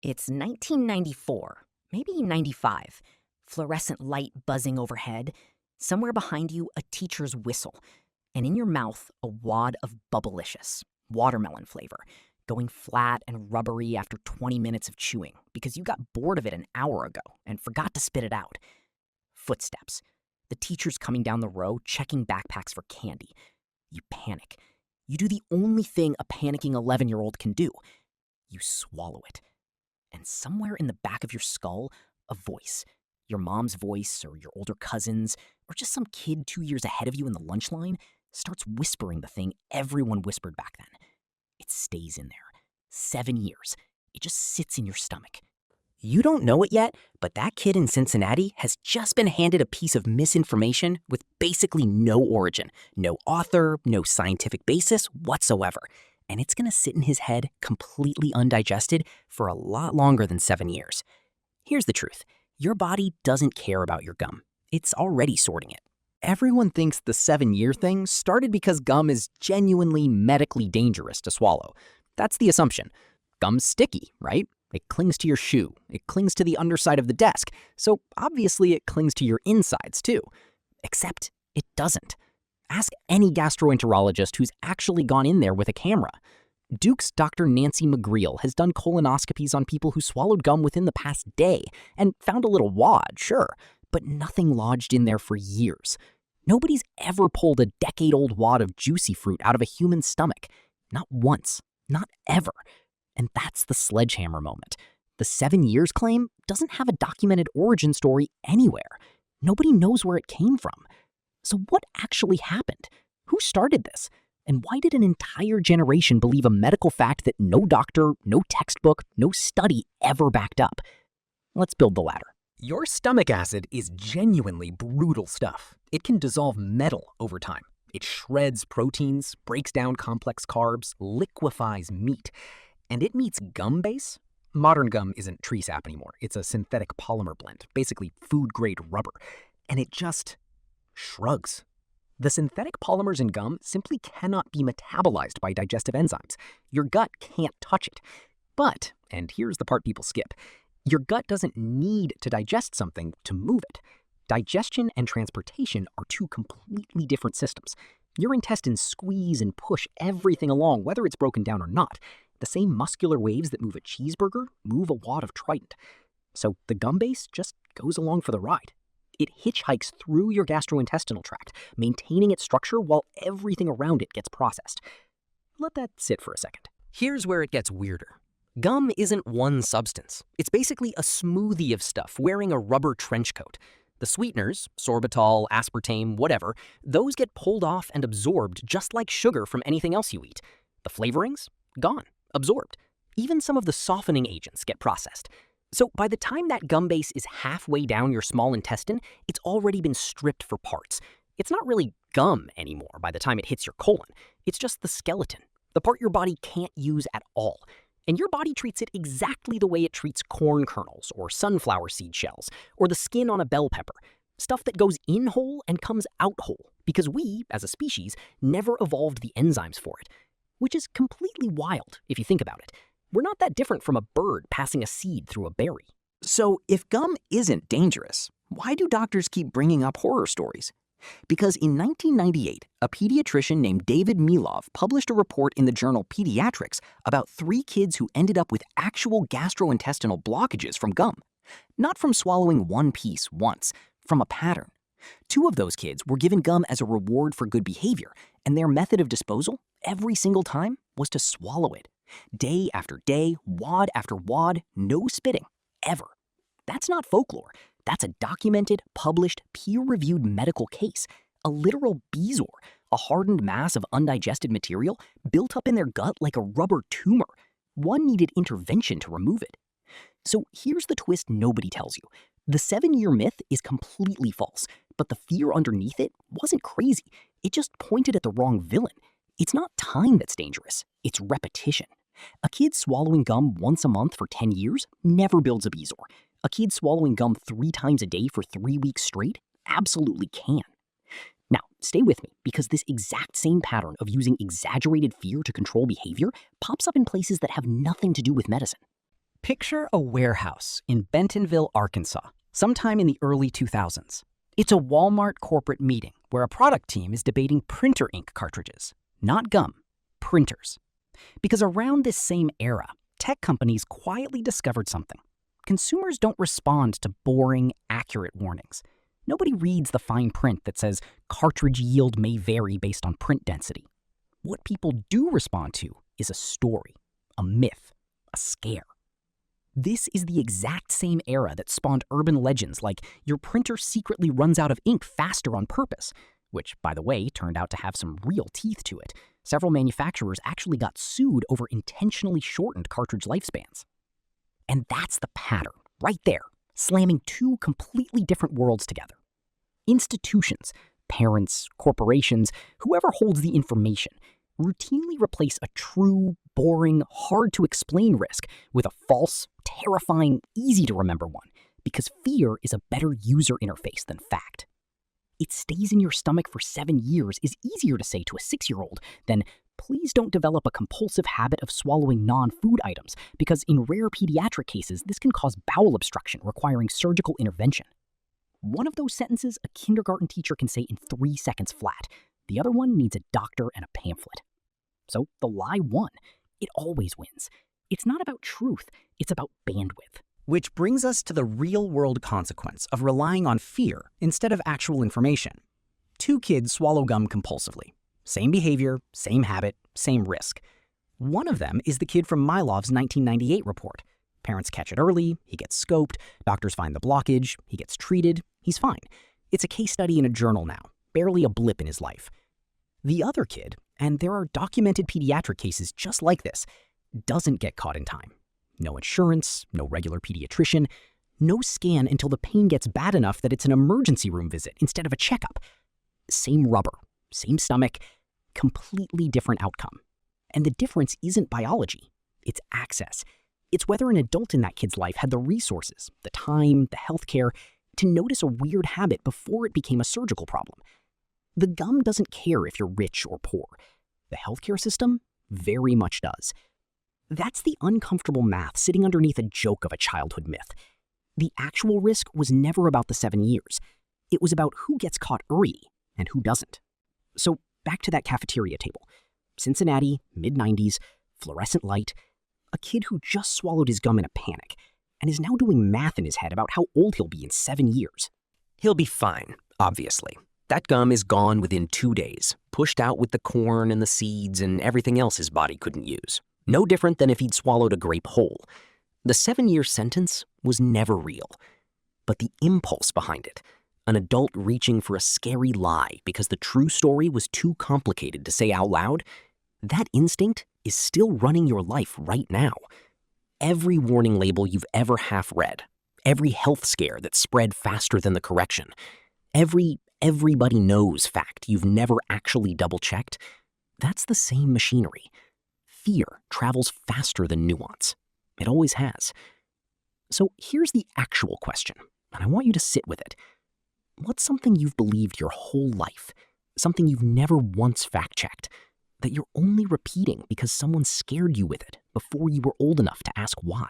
It's 1994, maybe 95. Fluorescent light buzzing overhead. Somewhere behind you, a teacher's whistle. And in your mouth, a wad of Bubblicious, watermelon flavor, going flat and rubbery after 20 minutes of chewing because you got bored of it an hour ago and forgot to spit it out. Footsteps. The teacher's coming down the row, checking backpacks for candy. You panic. You do the only thing a panicking 11-year-old can do. You swallow it. And somewhere in the back of your skull, a voice. Your mom's voice, or your older cousin's, or just some kid 2 years ahead of you in the lunch line, starts whispering the thing everyone whispered back then. It stays in there. 7 years. It just sits in your stomach. You don't know it yet, but that kid in Cincinnati has just been handed a piece of misinformation with basically no origin, no author, no scientific basis whatsoever. And it's gonna sit in his head completely undigested for a lot longer than 7 years. Here's the truth. Your body doesn't care about your gum. It's already sorting it. Everyone thinks the 7-year thing started because gum is genuinely medically dangerous to swallow. That's the assumption. Gum's sticky, right? It clings to your shoe. It clings to the underside of the desk. So obviously it clings to your insides too. Except it doesn't. Ask any gastroenterologist who's actually gone in there with a camera. Duke's Dr. Nancy McGreal has done colonoscopies on people who swallowed gum within the past day and found a little wad, sure, but nothing lodged in there for years. Nobody's ever pulled a decade-old wad of juicy fruit out of a human stomach. Not once. Not ever. And that's the sledgehammer moment. The 7 years claim doesn't have a documented origin story anywhere. Nobody knows where it came from. So what actually happened? Who started this? And why did an entire generation believe a medical fact that no doctor, no textbook, no study ever backed up? Let's build the ladder. Your stomach acid is genuinely brutal stuff. It can dissolve metal over time. It shreds proteins, breaks down complex carbs, liquefies meat. And it meets gum base. Modern gum isn't tree sap anymore. It's a synthetic polymer blend, basically food-grade rubber. And it just shrugs. The synthetic polymers in gum simply cannot be metabolized by digestive enzymes. Your gut can't touch it. But, and here's the part people skip, your gut doesn't need to digest something to move it. Digestion and transportation are two completely different systems. Your intestines squeeze and push everything along, whether it's broken down or not. The same muscular waves that move a cheeseburger move a wad of Trident. So the gum base just goes along for the ride. It hitchhikes through your gastrointestinal tract, maintaining its structure while everything around it gets processed. Let that sit for a second. Here's where it gets weirder. Gum isn't one substance. It's basically a smoothie of stuff wearing a rubber trench coat. The sweeteners, sorbitol, aspartame, whatever, those get pulled off and absorbed just like sugar from anything else you eat. The flavorings? Gone. Absorbed. Even some of the softening agents get processed. So by the time that gum base is halfway down your small intestine, it's already been stripped for parts. It's not really gum anymore by the time it hits your colon. It's just the skeleton, the part your body can't use at all. And your body treats it exactly the way it treats corn kernels or sunflower seed shells or the skin on a bell pepper. Stuff that goes in whole and comes out whole because we, as a species, never evolved the enzymes for it. Which is completely wild if you think about it. We're not that different from a bird passing a seed through a berry. So if gum isn't dangerous, why do doctors keep bringing up horror stories? Because in 1998, a pediatrician named David Milov published a report in the journal Pediatrics about 3 kids who ended up with actual gastrointestinal blockages from gum. Not from swallowing one piece once, from a pattern. 2 of those kids were given gum as a reward for good behavior, and their method of disposal, every single time, was to swallow it. Day after day, wad after wad, no spitting, ever. That's not folklore. That's a documented, published, peer-reviewed medical case. A literal bezoar, a hardened mass of undigested material built up in their gut like a rubber tumor. One needed intervention to remove it. So here's the twist nobody tells you. The 7-year myth is completely false, but the fear underneath it wasn't crazy. It just pointed at the wrong villain. It's not time that's dangerous, it's repetition. A kid swallowing gum once a month for 10 years never builds a bezoar. A kid swallowing gum 3 times a day for 3 weeks straight absolutely can. Now, stay with me, because this exact same pattern of using exaggerated fear to control behavior pops up in places that have nothing to do with medicine. Picture a warehouse in Bentonville, Arkansas, sometime in the early 2000s. It's a Walmart corporate meeting where a product team is debating printer ink cartridges, not gum, printers. Because around this same era, tech companies quietly discovered something. Consumers don't respond to boring, accurate warnings. Nobody reads the fine print that says cartridge yield may vary based on print density. What people do respond to is a story, a myth, a scare. This is the exact same era that spawned urban legends like your printer secretly runs out of ink faster on purpose, which, by the way, turned out to have some real teeth to it. Several manufacturers actually got sued over intentionally shortened cartridge lifespans. And that's the pattern, right there, slamming two completely different worlds together. Institutions, parents, corporations, whoever holds the information, routinely replace a true, boring, hard-to-explain risk with a false, terrifying, easy-to-remember one, because fear is a better user interface than fact. It stays in your stomach for 7 years is easier to say to a 6-year-old than, please don't develop a compulsive habit of swallowing non-food items, because in rare pediatric cases, this can cause bowel obstruction requiring surgical intervention. One of those sentences a kindergarten teacher can say in 3 seconds flat. The other one needs a doctor and a pamphlet. So the lie won. It always wins. It's not about truth, it's about bandwidth. Which brings us to the real-world consequence of relying on fear instead of actual information. 2 kids swallow gum compulsively. Same behavior, same habit, same risk. One of them is the kid from Mylov's 1998 report. Parents catch it early, he gets scoped, doctors find the blockage, he gets treated, he's fine. It's a case study in a journal now, barely a blip in his life. The other kid, and there are documented pediatric cases just like this, doesn't get caught in time. No insurance, no regular pediatrician, no scan until the pain gets bad enough that it's an emergency room visit instead of a checkup. Same rubber, same stomach, completely different outcome. And the difference isn't biology, it's access. It's whether an adult in that kid's life had the resources, the time, the healthcare, to notice a weird habit before it became a surgical problem. The gum doesn't care if you're rich or poor. The healthcare system very much does. That's the uncomfortable math sitting underneath a joke of a childhood myth. The actual risk was never about the 7 years. It was about who gets caught early and who doesn't. So back to that cafeteria table. Cincinnati, mid-90s, fluorescent light, a kid who just swallowed his gum in a panic and is now doing math in his head about how old he'll be in 7 years. He'll be fine, obviously. That gum is gone within 2 days, pushed out with the corn and the seeds and everything else his body couldn't use. No different than if he'd swallowed a grape whole. The 7-year sentence was never real. But the impulse behind it, an adult reaching for a scary lie because the true story was too complicated to say out loud, that instinct is still running your life right now. Every warning label you've ever half read, every health scare that spread faster than the correction, everybody knows fact you've never actually double-checked, that's the same machinery. Fear travels faster than nuance. It always has. So here's the actual question, and I want you to sit with it. What's something you've believed your whole life, something you've never once fact-checked, that you're only repeating because someone scared you with it before you were old enough to ask why?